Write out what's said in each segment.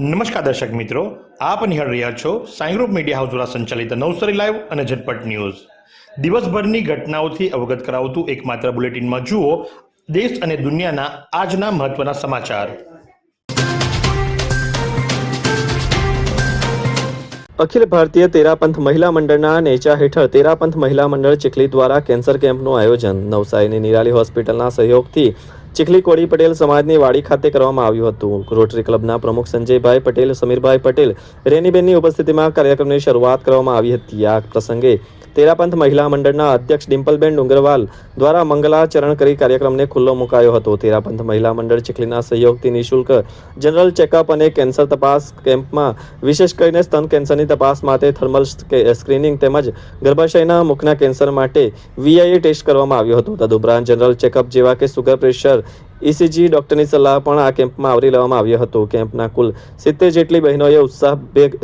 નમસ્કાર દર્શક મિત્રો, આપ નિહાળ રહ્યા છો સાઈ ગ્રુપ મીડિયા હાઉસ દ્વારા સંચાલિત નવસારી લાઈવ અને ઝટપટ ન્યૂઝ. દિવસભરની ઘટનાઓથી અવગત કરાવતું એકમાત્ર બુલેટિનમાં જુઓ દેશ અને દુનિયાના આજના મહત્વના સમાચાર. અખિલ ભારતીય તેરાપંથ મહિલા મંડળના નેજા હેઠળ તેરાપંથ મહિલા મંડળ ચીખલી દ્વારા કેન્સર કેમ્પનું આયોજન નવસારીની નિરાલી હોસ્પિટલના સહયોગથી ચીખલી કોળી પટેલ સમાજની વાડી ખાતે કરવામાં આવ્યું હતું. રોટરી ક્લબના પ્રમુખ સંજયભાઈ પટેલ, સમીરભાઈ પટેલ, રેનીબેનની ઉપસ્થિતિમાં કાર્યક્રમની શરૂઆત કરવામાં આવી હતી. આ પ્રસંગે તેરાપંથ મહિલા મંડળના અધ્યક્ષ ડિમ્પલબેન ડુંગરવાલ દ્વારા મંગલાચરણ કરી કાર્યક્રમને ખુલ્લો મુકાયો હતો. તેરાપંથ મહિલા મંડળ ચીખલીના સહયોગથી નિઃશુલ્ક જનરલ ચેકઅપ અને કેન્સર તપાસ કેમ્પમાં વિશેષ કરીને સ્તન કેન્સરની તપાસ માટે થર્મલ સ્ક્રીનિંગ તેમજ ગર્ભાશયના મુખના કેન્સર માટે VIA ટેસ્ટ કરવામાં આવ્યો હતો. તદુપરાંત જનરલ ચેકઅપ જેવા કે સુગર પ્રેશર, ECG, ડોક્ટરની સલાહ પણ આ કેમ્પમાં આવરી લેવામાં આવ્યો હતો. કેમ્પના કુલ 70 જેટલી બહેનોએ ઉત્સાહ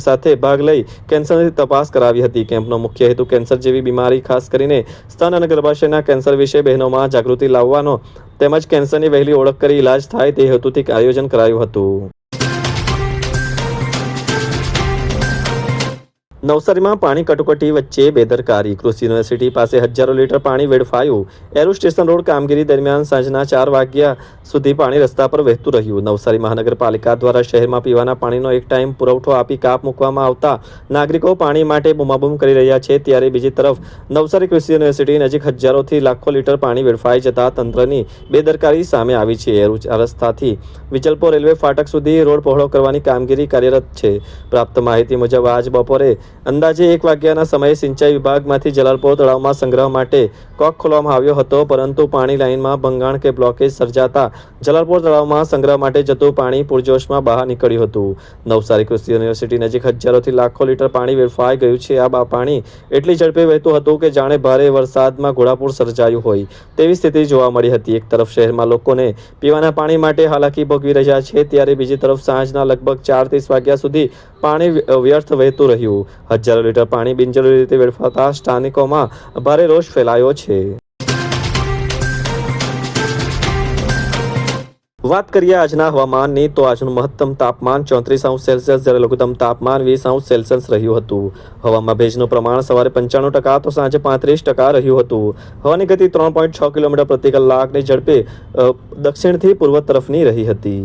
સાથે ભાગ લઈ કેન્સરની તપાસ કરાવી હતી. કેમ્પનો મુખ્ય હેતુ કેન્સર જેવી બીમારી, ખાસ કરીને સ્તન અને ગર્ભાશયના કેન્સર વિશે બહેનોમાં જાગૃતિ લાવવાનો તેમજ કેન્સરની વહેલી ઓળખ કરી ઇલાજ થાય તે હેતુથી આયોજન કરાયું હતું. નવસારીમાં પાણી કટોકટી વચ્ચે બેદરકારી. કૃષિ યુનિવર્સિટી પાસે હજારો લીટર પાણી વેડફાયું. એરુ સ્ટેશન રોડ કામગીરી દરમિયાન સાંજના 4 વાગ્યા સુધી પાણી રસ્તા પર વહેતું રહ્યું. નવસારી મહાનગરપાલિકા દ્વારા શહેરમાં પીવાના પાણીનો એક ટાઈમ પુરવઠો આપી કાપ મૂકવામાં આવતા નાગરિકો પાણી માટે બૂમાબૂમ કરી રહ્યા છે. ત્યારે બીજી તરફ નવસારી કૃષિ યુનિવર્સિટી નજીક હજારોથી લાખો લીટર પાણી વેડફાઈ જતા તંત્રની બેદરકારી સામે આવી છે. એરુ રસ્તાથી વિચલપો રેલવે ફાટક સુધી રોડ પહોળો કરવાની કામગીરી કાર્યરત છે. પ્રાપ્ત માહિતી મુજબ આજ બપોરે અંદાજે 1 વાગ્યાના સમયે સિંચાઈ વિભાગમાંથી જલાલપોર તળાવમાં સંગ્રહ માટે કોક ખોલવામાં આવ્યો હતો, પરંતુ પાણી લાઇનમાં ભંગાણ કે બ્લોકેજ સર્જાતા જલાલપોર તળાવમાં સંગ્રહ માટે જતું પાણી પૂરજોશમાં બહાર નીકળ્યું હતું. નવસારી કૃષિ યુનિવર્સિટી નજીક હજારોથી લાખો લીટર પાણી વેડફાઈ ગયું છે. આ પાણી એટલી ઝડપે વહેતું હતું કે જાણે ભારે વરસાદમાં ઘોડાપૂર સર્જાયું હોય તેવી સ્થિતિ જોવા મળી હતી. એક તરફ શહેરમાં લોકોને પીવાના પાણી માટે હાલાકી ભોગવી રહ્યા છે, ત્યારે બીજી તરફ સાંજના લગભગ 4:30 વાગ્યા સુધી પાણી વ્યર્થ વહેતું રહ્યું. હજારો લીટર પાણી બિનજરૂરી રીતે વેડફાતા સ્થાનિકોમાં ભારે રોષ ફેલાયો છે. વાત કરીએ આજના હવામાનની, તો આજનું મહત્તમ તાપમાન 34°C જ્યારે લઘુત્તમ તાપમાન 20°C રહ્યું હતું. હવામાં ભેજનું પ્રમાણ સવારે 95% તો સાંજે 35% રહ્યું હતું. હવાની ગતિ 3.6 કિલોમીટર પ્રતિ કલાકની ઝડપે દક્ષિણથી પૂર્વ તરફની રહી હતી.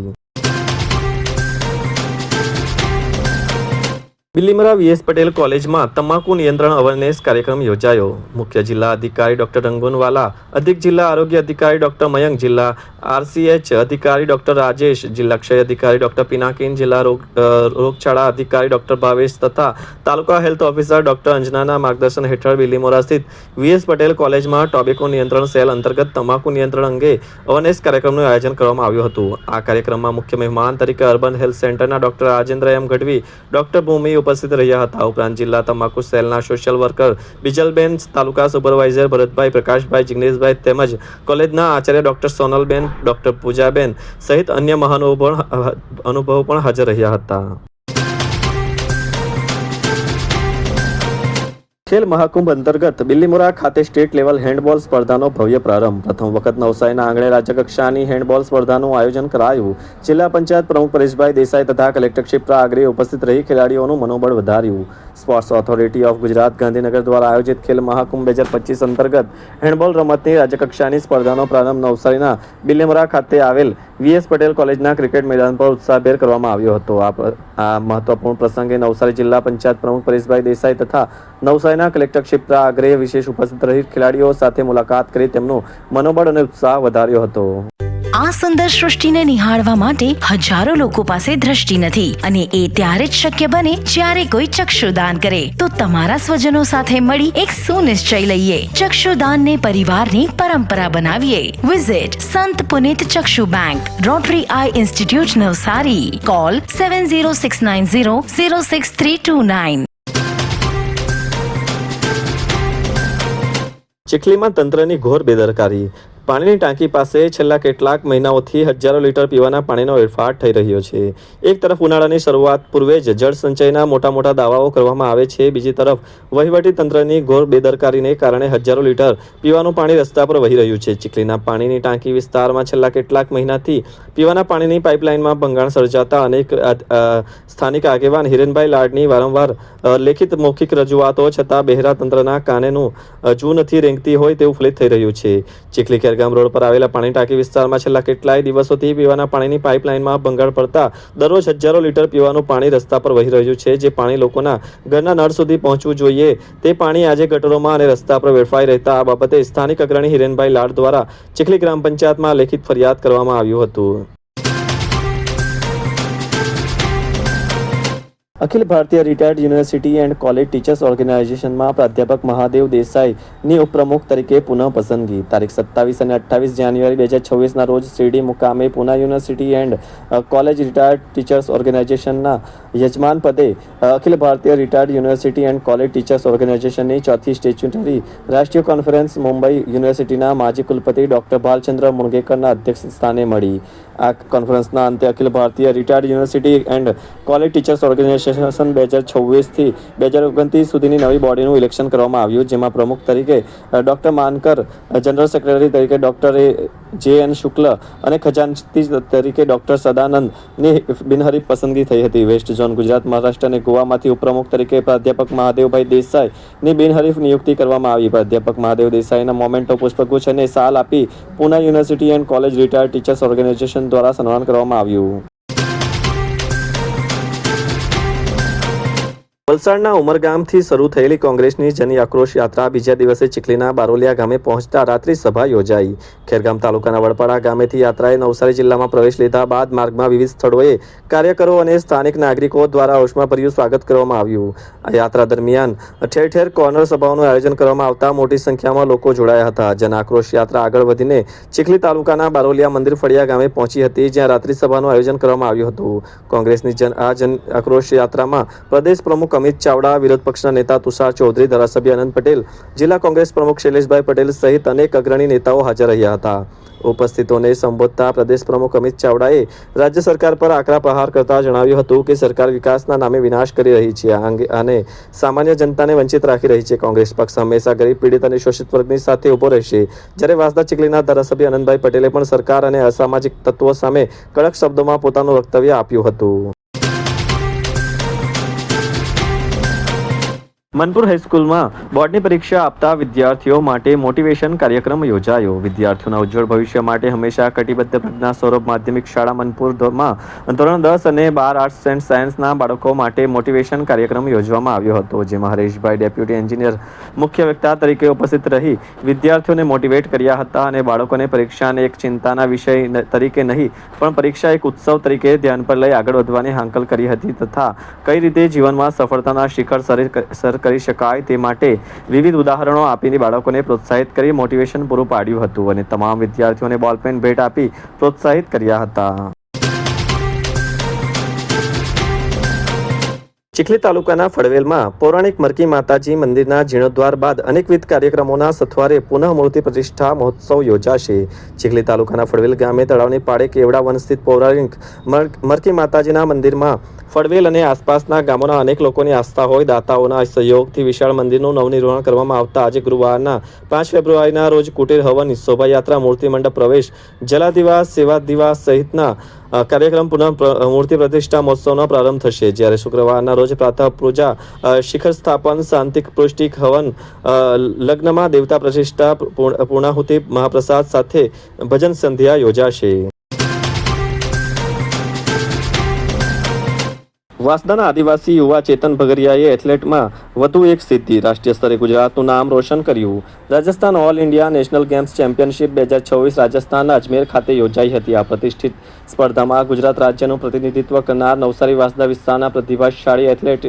બિલીમોરા VS પટેલ કોલેજમાં તમાકુ નિયંત્રણ અવેરનેસ કાર્યક્રમ યોજાયો. મુખ્ય જિલ્લા અધિકારી ડોક્ટર રંગુનવાલા, અધિક જિલ્લા આરોગ્ય અધિકારી ડોક્ટર મયંક, જિલ્લા RCH અધિકારી ડોક્ટર રાજેશ, જિલ્લા ક્ષય અધિકારી ડોક્ટર પિનાકીન, જિલ્લા રોગચાળા અધિકારી ડોક્ટર ભાવેશ તથા તાલુકા હેલ્થ ઓફિસર ડોક્ટર અંજનાના માર્ગદર્શન હેઠળ બિલીમોરા સ્થિત VS પટેલ કોલેજમાં ટોબેકો નિયંત્રણ સેલ અંતર્ગત તમાકુ નિયંત્રણ અંગે અવેરનેસ કાર્યક્રમનું આયોજન કરવામાં આવ્યું હતું. આ કાર્યક્રમમાં મુખ્ય મહેમાન તરીકે અર્બન હેલ્થ સેન્ટરના doctor Rajendra M Gadhvi, doctor Bhumi ઉપસ્થિત રહ્યા હતા. ઉપરાંત જિલ્લા તમાકુ સેલના social worker Bijalben, taluka supervisor Bharatbhai, Prakashbhai, Jigneshbhai તેમજ કોલેજના આચાર્ય ડોક્ટર સોનલબેન, ડોક્ટર પૂજાબેન સહિત અન્ય મહાનુભાવો પણ હાજર રહ્યા હતા. ખેલ મહાકુંભ અંતર્ગત બિલીમોરા ખાતે સ્ટેટ લેવલ હેન્ડબોલ સ્પર્ધાનો ભવ્ય પ્રારંભ. પ્રથમ વખત નવસારીના આંગણે રાજ્યકક્ષાની હેન્ડબોલ સ્પર્ધાનું આયોજન કરાયું. જિલ્લા પંચાયત પ્રમુખ પરેશભાઈ દેસાઈ તથા કલેક્ટર ક્ષિપ્રા આગ્રેએ ઉપસ્થિત રહી ખેલાડીઓનું મનોબળ વધાર્યું. Sports authority of Gujarat Gandhinagar દ્વારા આયોજિત ખેલ મહાકુંભ 2025 અંતર્ગત હેન્ડબોલ રમતની રાજ્યકક્ષાની સ્પર્ધાનો પ્રારંભ નવસારીના બિલીમોરા ખાતે આવેલ VS પટેલ કોલેજના ક્રિકેટ મેદાન પર ઉત્સાહભેર કરવામાં આવ્યો હતો. આ મહત્વપૂર્ણ પ્રસંગે નવસારી જિલ્લા પંચાયત પ્રમુખ પરેશભાઈ દેસાઈ તથા નવસારીના કલેક્ટર ક્ષિપ્રા આગ્રેએ વિશેષ ઉપસ્થિત રહી ખેલાડીઓ સાથે મુલાકાત કરી તેમનું મનોબળ અને ઉત્સાહ વધાર્યો હતો. આ સુંદર સૃષ્ટિને નિહાળવા માટે હજારો લોકો પાસે દ્રષ્ટિ નથી, અને એ ત્યારે જ શક્ય બને જ્યારે કોઈ ચક્ષુદાન કરે. તો તમારા સ્વજનો સાથે મળી એક સુનિશ્ચય લઈએ, ચક્ષુદાનને પરિવારની પરંપરા બનાવીએ. Visit Sant Punit Chakshu bank, Rotary eye institute, Navsari. Call 7069006329. ચીખલીમાં તંત્રની ઘોર બેદરકારી. પાણીની ટાંકી પાસે છેલ્લા કેટલાક મહિનાઓથી હજારો લીટર પીવાના પાણીનો વેડફાટ થઈ રહ્યો છે. એક તરફ ઉનાળાની શરૂઆત પૂર્વે જ જળ સંચયના મોટા દાવાઓ કરવામાં આવે છે, બીજી તરફ વહીવટી તંત્રની ઘોર બેદરકારીને કારણે હજારો લીટર પીવાનું પાણી રસ્તા પર વહી રહ્યું છે. ચીખલીના પાણીની ટાંકી વિસ્તારમાં છેલ્લા કેટલાક મહિનાથી પીવાના પાણીની પાઇપલાઇનમાં ભંગાણ સર્જાતા અનેક સ્થાનિક આગેવાન હિરેનભાઈ લાડની વારંવાર લેખિત મૌખિક રજૂઆતો છતાં બહેરા તંત્રના કાનેનું હજુ નથી રેંગતી હોય તેવું ફલિત થઈ રહ્યું છે. ચીખલી ખેરગામ રોડ પર આવેલા પાણી ટાંકી વિસ્તારમાં છેલ્લા કેટલાય દિવસોથી પીવાના પાણીની પાઇપલાઇનમાં ભંગાણ પડતા દરરોજ હજારો લીટર પીવાનું પાણી રસ્તા પર વહી રહ્યું છે. જે પાણી લોકોના ઘરના નળ સુધી પહોંચવું જોઈએ તે પાણી આજે ગટરોમાં અને રસ્તા પર વેડફાઈ રહેતા આ બાબતે સ્થાનિક અગ્રણી હિરેનભાઈ લાડ દ્વારા ચીખલી ગ્રામ પંચાયતમાં લેખિત ફરિયાદ કરવામાં આવ્યું હતું. Akhil Bharatiya retired university and college teachers ઓર્ગેનાઇઝેશનમાં પ્રાધ્યાપક મહાદેવ દેસાઈની ઉપપ્રમુખ તરીકે પુનઃ પસંદગી. તારીખ 27 અને 28 જાન્યુઆરી 2026ના રોજ શિરડી મુકામે Pune university and college retired teachers ઓર્ગેનાઇઝેશનના યજમાન પદે Akhil Bharatiya retired university and college teachers ઓર્ગેનાઇઝેશનની ચોથી સ્ટેચ્યુટરી રાષ્ટ્રીય કોન્ફરન્સ મુંબઈ યુનિવર્સિટીના માજી કુલપતિ ડોક્ટર ભાલચંદ્ર મુણગેકરના અધ્યક્ષ સ્થાને મળી. આ કોન્ફરન્સના અંતે Akhil Bharatiya retired university and college teachers organization 2026થી 2029 સુધીની નવી બોડીનું ઇલેક્શન કરવામાં આવ્યું, જેમાં પ્રમુખ તરીકે ડોક્ટર માનકર, જનરલ સેક્રેટરી તરીકે ડોક્ટર જે.એન. શુક્લ અને ખજાનચી તરીકે ડોક્ટર સદાનંદની બિનહરીફ પસંદગી થઈ હતી. વેસ્ટ ઝોન ગુજરાત, મહારાષ્ટ્ર અને ગોવામાંથી ઉપપ્રમુખ તરીકે પ્રાધ્યાપક મહાદેવભાઈ દેસાઈની બિનહરીફ નિયુક્તિ કરવામાં આવી. પ્રાધ્યાપક મહાદેવ દેસાઈના મોમેન્ટો પુષ્પગુચ્છ અને શાલ આપી Pune university and college retired teachers organisation દ્વારા સન્માન કરવામાં આવ્યું. વલસાડના ઉમરગામથી શરૂ થયેલી કોંગ્રેસની જન આક્રોશ યાત્રા બીજા દિવસે ચીખલીના બારોલિયા ગામે પહોંચતા રાત્રિ સભા યોજાઈ. ખેરગામ તાલુકાના વડપાડા ગામેથી યાત્રાએ નવસારી જિલ્લામાં પ્રવેશ લીધા બાદ માર્ગમાં વિવિધ સ્થળોએ કાર્યકરો અને સ્થાનિક નાગરિકો દ્વારા ઉષ્માભર્યું સ્વાગત કરવામાં આવ્યું. આ યાત્રા દરમિયાન ઠેર ઠેર કોર્નર સભાઓનું આયોજન કરવામાં આવતા મોટી સંખ્યામાં લોકો જોડાયા હતા. જન આક્રોશ યાત્રા આગળ વધીને ચીખલી તાલુકાના બારોલિયા મંદિર ફળિયા ગામે પહોંચી હતી, જ્યાં રાત્રિ સભાનું આયોજન કરવામાં આવ્યું હતું. કોંગ્રેસની જન આક્રોશ યાત્રામાં પ્રદેશ પ્રમુખ અમિત ચાવડા, વિરોધ પક્ષના નેતા તુષાર ચૌધરી, ધારાસભ્ય અનંત પટેલ, જિલ્લા કોંગ્રેસ પ્રમુખ શૈલેષભાઈ પટેલ સહિત અનેક અગ્રણી નેતાઓ હાજર રહ્યા હતા. ઉપસ્થિતોને સંબોધતા પ્રદેશ પ્રમુખ અમિત ચાવડાએ રાજ્ય સરકાર પર આકરા પ્રહાર કરતા જણાવ્યું હતું કે સરકાર વિકાસના નામે વિનાશ કરી રહી છે અને સામાન્ય જનતાને વંચિત રાખી રહી છે. કોંગ્રેસ પક્ષ હંમેશા ગરીબ, પીડિત અને શોષિત વર્ગની સાથે ઉભો રહેશે. જ્યારે વાંસદા ચીખલીના ધારાસભ્ય અનંતભાઈ પટેલે પણ સરકાર અને અસામાજિક તત્વો સામે કડક શબ્દોમાં પોતાનું વક્તવ્ય આપ્યું હતું. મનપુર હાઈસ્કૂલમાં બોર્ડની પરીક્ષા આપતા વિદ્યાર્થીઓ માટે મોટિવેશન કાર્યક્રમ યોજાયો. વિદ્યાર્થીઓના ઉજ્જવળ ભવિષ્ય માટે હંમેશા કટિબદ્ધ પ્રજ્ઞા સૌરભ માધ્યમિક શાળા મનપુરમાં ધોરણ 10 અને 12 આર્ટ્સ એન્ડ સાયન્સના બાળકો માટે મોટિવેશન કાર્યક્રમ યોજવામાં આવ્યો હતો, જેમાં હરેશભાઈ ડેપ્યુટી એન્જિનિયર મુખ્ય વક્તા તરીકે ઉપસ્થિત રહી વિદ્યાર્થીઓને મોટિવેટ કર્યા હતા અને બાળકોને પરીક્ષાને એક ચિંતાના વિષય તરીકે નહીં પણ પરીક્ષા એક ઉત્સવ તરીકે ધ્યાન પર લઈ આગળ વધવાની હાંકલ કરી હતી તથા કઈ રીતે જીવનમાં સફળતાના શિખર સર કરી શકાય તે માટે વિવિધ ઉદાહરણો આપીને બાળકોને પ્રોત્સાહિત કરી મોટિવેશન પૂરું પાડ્યું હતું અને તમામ વિદ્યાર્થીઓને બોલપેન ભેટ આપી પ્રોત્સાહિત કર્યા હતા. ચીખલી તાલુકાના ફળવેલમાં પૌરાણિક મરકી માતાજી મંદિરના જીર્ણોદ્ધાર બાદ અનેકવિધ કાર્યક્રમોના સથવારે પુનઃ મૂર્તિ પ્રતિષ્ઠા મહોત્સવ યોજાશે. ચીખલી તાલુકાના ફળવેલ ગામે તળાવની પાડે કેવડા વન સ્થિત પૌરાણિક મરકી માતાજીના મંદિરમાં ફળવેલ અને આસપાસના ગામોના અનેક લોકોની આસ્થા હોય દાતાઓના સહયોગથી વિશાળ મંદિરનું નવનિર્માણ કરવામાં આવતા આજે ગુરુવારના 5 ફેબ્રુઆરીના રોજ કુટીર હવન, શોભાયાત્રા, મૂર્તિ મંડપ પ્રવેશ, જલાદિવાસ, સેવા દિવસ સહિતના કાર્યક્રમ પુનઃ મૂર્તિ પ્રતિષ્ઠા મહોત્સવનો પ્રારંભ થશે. જ્યારે શુક્રવારના રોજ પ્રાતઃ પૂજા, શિખર સ્થાપન, શાંતિક પૌષ્ટિક હવન, લગ્નમાં દેવતા પ્રતિષ્ઠા, પૂર્ણાહુતિ, મહાપ્રસાદ સાથે ભજન સંધ્યા યોજાશે. વાંસદાના આદિવાસી યુવા ચેતન ભગરિયાએ એથ્લેટમાં વધુ એક સિદ્ધિ, રાષ્ટ્રીય સ્તરે ગુજરાતનું નામ રોશન કર્યું. Rajasthan all India national games championship 2026 રાજસ્થાનના અજમેર ખાતે યોજાઈ હતી. આ પ્રતિષ્ઠિત સ્પર્ધામાં ગુજરાત રાજ્યનું પ્રતિનિધિત્વ કરનાર નવસારી વાંસદા વિસ્તારના પ્રતિભાશાળી એથ્લેટ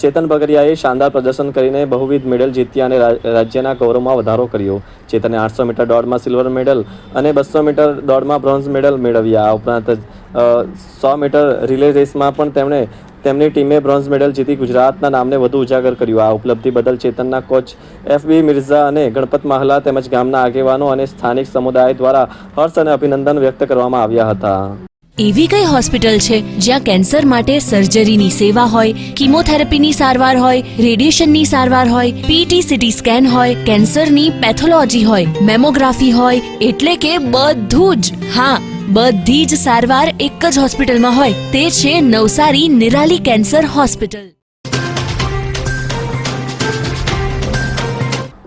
ચેતન બગરિયાએ શાનદાર પ્રદર્શન કરીને બહુવિધ મેડલ જીત્યા અને રાજ્યના ગૌરવમાં વધારો કર્યો. ચેતને 800 મીટર દોડમાં સિલ્વર મેડલ અને 200 મીટર દોડમાં બ્રોન્ઝ મેડલ મેળવ્યા. આ ઉપરાંત 100 મીટર રિલે રેસમાં પણ તેમની ટીમે બ્રોન્ઝ મેડલ જીતી ગુજરાતના નામને વધુ ઉજાગર કર્યું. આ ઉપલબ્ધિ બદલ ચેતનના કોચ FB મિર્ઝા અને ગણપત માહલા તેમજ ગામના આગેવાનો અને સ્થાનિક સમુદાય દ્વારા હર્ષ અને અભિનંદન વ્યક્ત કરવામાં આવ્યા હતા. એવી કઈ હોસ્પિટલ છે જ્યાં કેન્સર માટે સર્જરીની સેવા હોય, કિમોથેરાપીની સારવાર હોય, રેડિયેશનની સારવાર હોય, PT CT સ્કેન હોય, કેન્સરની પેથોલોજી હોય, મેમોગ્રાફી હોય, એટલે કે બધું જ. હા, બધી જ સારવાર એક જ હોસ્પિટલમાં હોય. તે છે નવસારી નિરાલી કેન્સર હોસ્પિટલ.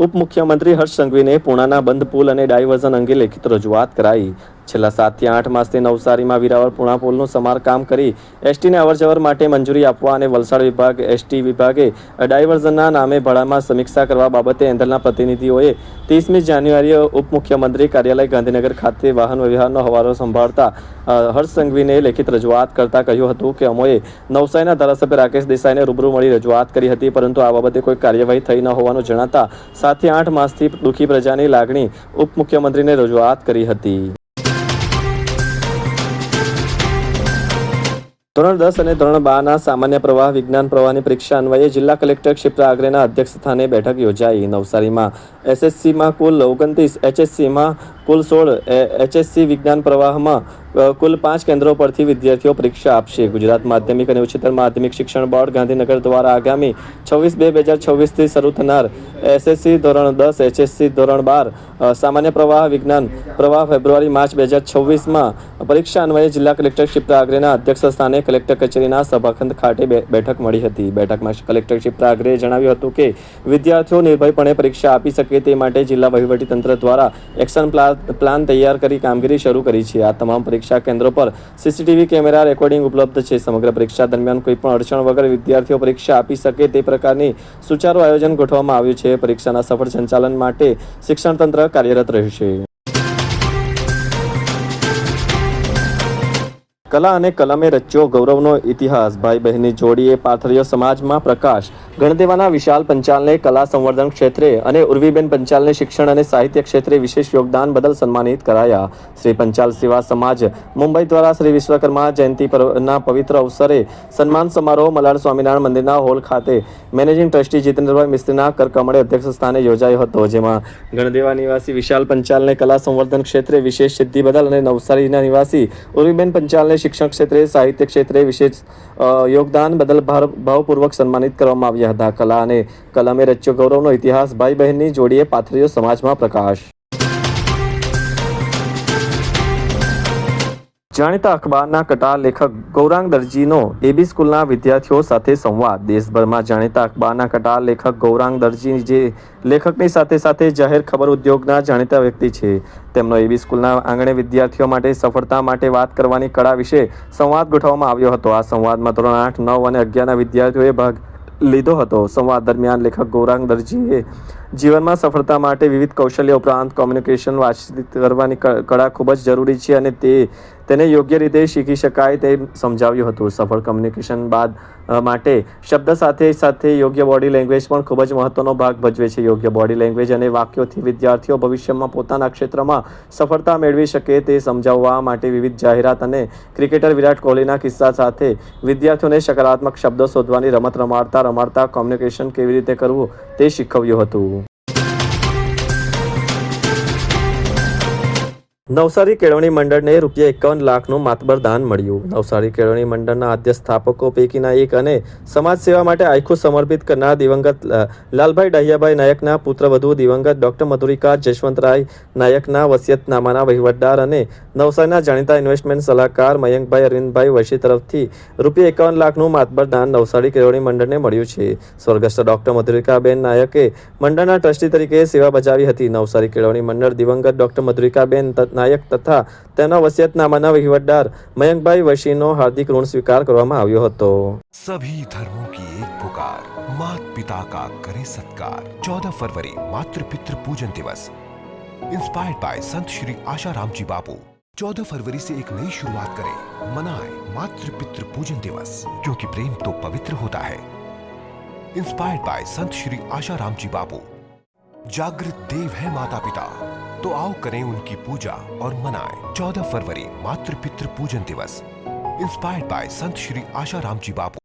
ઉપમુખ્યમંત્રી હર્ષ સંઘવીને પૂર્ણાના બંધ પુલ અને ડાયવર્ઝન અંગે લેખિત રજૂઆત કરાઈ. છેલ્લા 7 થી 8 માસથી નવસારીમાં વિરાવળ પૂર્ણા પુલનું સમારકામ કરી એસટીને અવરજવર માટે મંજૂરી આપવા અને વલસાડ વિભાગ ST વિભાગે ડાયવર્ઝનના નામે ભાડામાં સમીક્ષા કરવા બાબતે એન્ડલના પ્રતિનિધિઓએ 30મી જાન્યુઆરીએ ઉપમુખ્યમંત્રી કાર્યાલય ગાંધીનગર ખાતે વાહન વ્યવહારનો હવાલો સંભાળતા હર્ષ સંઘવીને લેખિત રજૂઆત કરતા કહ્યું હતું કે અમોએ નવસારીના ધારાસભ્ય રાકેશ દેસાઈને રૂબરૂ મળી રજૂઆત કરી હતી, પરંતુ આ બાબતે કોઈ કાર્યવાહી થઈ ન હોવાનું જણાતા 7 થી 8 માસથી દુઃખી પ્રજાની લાગણી ઉપમુખ્યમંત્રીને રજૂઆત કરી હતી. ધોરણ 10 અને ધોરણ 12ના સામાન્ય પ્રવાહ વિજ્ઞાન પ્રવાહની પરીક્ષા અન્વયે જિલ્લા કલેક્ટર ક્ષિપ્રા આગ્રેના અધ્યક્ષસ્થાને બેઠક યોજાઈ. નવસારીમાં SSCમાં કુલ 29, HSCમાં કુલ 16, HSC વિજ્ઞાન પ્રવાહમાં કુલ 5 કેન્દ્રો પરથી વિદ્યાર્થીઓ પરીક્ષા આપશે. ગુજરાત માધ્યમિક અને ઉચ્ચતર માધ્યમિક શિક્ષણ બોર્ડ ગાંધીનગર દ્વારા આગામી 26/2/2024થી શરૂ થનાર SSC ધોરણ 10, HSC ધોરણ 12 સામાન્ય પ્રવાહ વિજ્ઞાન પ્રવાહ ફેબ્રુઆરી-માર્ચ 2026માં પરીક્ષા અન્વયે જિલ્લા કલેક્ટર ક્ષિપ્રા આગ્રેના અધ્યક્ષસ્થાને કલેક્ટર કચેરીના સભાખંડ ખાતે બેઠક મળી હતી. બેઠકમાં કલેક્ટર ક્ષિપ્રા આગ્રેએ જણાવ્યું હતું કે વિદ્યાર્થીઓ નિર્ભયપણે પરીક્ષા આપી શકે તે માટે જિલ્લા વહીવટીતંત્ર દ્વારા એક્શન પ્લાન તૈયાર કરી કામગીરી શરૂ કરી છે. આ તમામ પરીક્ષા કેન્દ્રો પર CCTV કેમેરા રેકોર્ડિંગ ઉપલબ્ધ છે. સમગ્ર પરીક્ષા દરમિયાન કોઈ પણ અડચણ વગર વિદ્યાર્થીઓ પરીક્ષા આપી શકે તે પ્રકારની સુચારુ આયોજન ગોઠવવામાં આવ્યું છે. પરીક્ષાના સફળ સંચાલન માટે શિક્ષણ તંત્ર કાર્યરત રહેશે. કલા અને કલમે રચ્યો ગૌરવનો ઇતિહાસ. ભાઈ બહેનની જોડીએ પાથર્યો સમાજમાં પ્રકાશ. ગણદેવાના વિશાલ પંચાલને કલા સંવર્ધન ક્ષેત્રે અને ઉર્વીબેન પંચાલને શિક્ષણ અને સાહિત્ય ક્ષેત્રે વિશેષ યોગદાન બદલ સન્માનિત કરાયા. શ્રી પંચાલ સેવા સમાજ મુંબઈ દ્વારા શ્રી વિશ્વકર્મા જયંતિના પવિત્ર અવસરે સન્માન સમારોહ મલાડ સ્વામિનારાયણ મંદિરના હોલ ખાતે મેનેજિંગ ટ્રસ્ટી જીતેન્દ્રભાઈ મિસ્ત્રીના કરકમળે અધ્યક્ષ સ્થાને યોજાયો હતો, જેમાં ગણદેવા નિવાસી વિશાલ પંચાલને કલા સંવર્ધન ક્ષેત્રે વિશેષ સિદ્ધિ બદલ અને નવસારીના નિવાસી ઉર્વીબેન પંચાલને શિક્ષણ ક્ષેત્રે સાહિત્ય ક્ષેત્રે વિશેષ યોગદાન બદલ ભાવપૂર્વક સન્માનિત કરવામાં આવ્યા હતા. કલા અને કલમે રચ્યો ગૌરવનો ઇતિહાસ. ભાઈ બહેનની જોડીએ પાથર્યો સમાજમાં પ્રકાશ. જાણીતા અખબારના કટાર લેખક ગૌરાંગ દરજીનો AB સ્કૂલના વિદ્યાર્થીઓ સાથે સંવાદ. દેશભરમાં જાણીતા અખબારના કટાર લેખક ગૌરાંગ દરજી જે લેખકની સાથે સાથે જાહેર ખબર ઉદ્યોગના જાણીતા વ્યક્તિ છે, તેમનો AB સ્કૂલના આંગણે વિદ્યાર્થીઓ માટે સફળતા માટે વાત કરવાની કળા વિશે સંવાદ ગોઠવવામાં આવ્યો હતો. આ સંવાદમાં ધોરણ 8, 9 અને 11ના વિદ્યાર્થીઓએ ભાગ લીધો હતો. સંવાદ દરમિયાન લેખક ગૌરાંગ દરજીએ જીવનમાં સફળતા માટે વિવિધ કૌશલ્ય ઉપરાંત કોમ્યુનિકેશન વાતચીત કરવાની કળા ખૂબ જ જરૂરી છે અને તેને યોગ્ય રીતે શીખી શકાય તે સમજાવ્યું હતું. સફળ કોમ્યુનિકેશન માટે શબ્દ સાથે સાથે યોગ્ય બોડી લેંગ્વેજ પણ ખૂબ જ મહત્વનો ભાગ ભજવે છે. યોગ્ય બોડી લેંગ્વેજ અને વાક્યોથી વિદ્યાર્થીઓ ભવિષ્યમાં પોતાના ક્ષેત્રમાં સફળતા મેળવી શકે તે સમજાવવા માટે વિવિધ જાહેરાત અને ક્રિકેટર વિરાટ કોહલીના કિસ્સા સાથે વિદ્યાર્થીઓને સકારાત્મક શબ્દો શોધવાની રમત રમાડતા કોમ્યુનિકેશન કેવી રીતે કરવું તે શીખવ્યું હતું. નવસારી કેળવણી મંડળને ₹51 લાખનું માતબર દાન મળ્યું. નવસારી કેળવણી મંડળના આદ્ય સ્થાપકો પૈકીના એક અને સમાજ સેવા માટે આખું સમર્પિત કરનાર દિવંગત લાલભાઈ ડાહિયાભાઈ નાયકના પુત્રવધુ દિવંગત ડોક્ટર મધુરિકા જશવંતરાય નાયકના વસિયતનામાના વહીવટદાર અને નવસારીના જાણીતા ઇન્વેસ્ટમેન્ટ સલાહકાર મયંકભાઈ અરવિંદભાઈ વશી તરફથી ₹51 લાખનું માતબર દાન નવસારી કેળવણી મંડળને મળ્યું છે. સ્વર્ગસ્થ ડોક્ટર મધુરિકાબેન નાયકે મંડળના ટ્રસ્ટી તરીકે સેવા બજાવી હતી. નવસારી કેળવણી મંડળ દિવંગત ડોક્ટર મધુરિકાબેન નાયક તથા તેના વસિયતનામાના વહીવટદાર મયંકભાઈ વશીનો હાર્દિક ઋણ સ્વીકાર કરવામાં આવ્યો હતો. सभी धर्मों की एक पुकार, मात पिता का करे सत्कार. 14 फरवरी मातृ पितृ पूजन दिवस इंस्पायर्ड बाय संत श्री आशाराम जी बापू. 14 फरवरी से एक नई शुरुआत करें. मनाएं मातृ पितृ पूजन दिवस, क्योंकि प्रेम तो पवित्र होता है. इंस्पायर्ड बाय संत श्री आशाराम जी बापू। जागृत देव है माता पिता, तो आओ करें उनकी पूजा और मनाएं 14 फरवरी मातृ पितृ पूजन दिवस। Inspired by Sant Shri Asaram ji Bapu.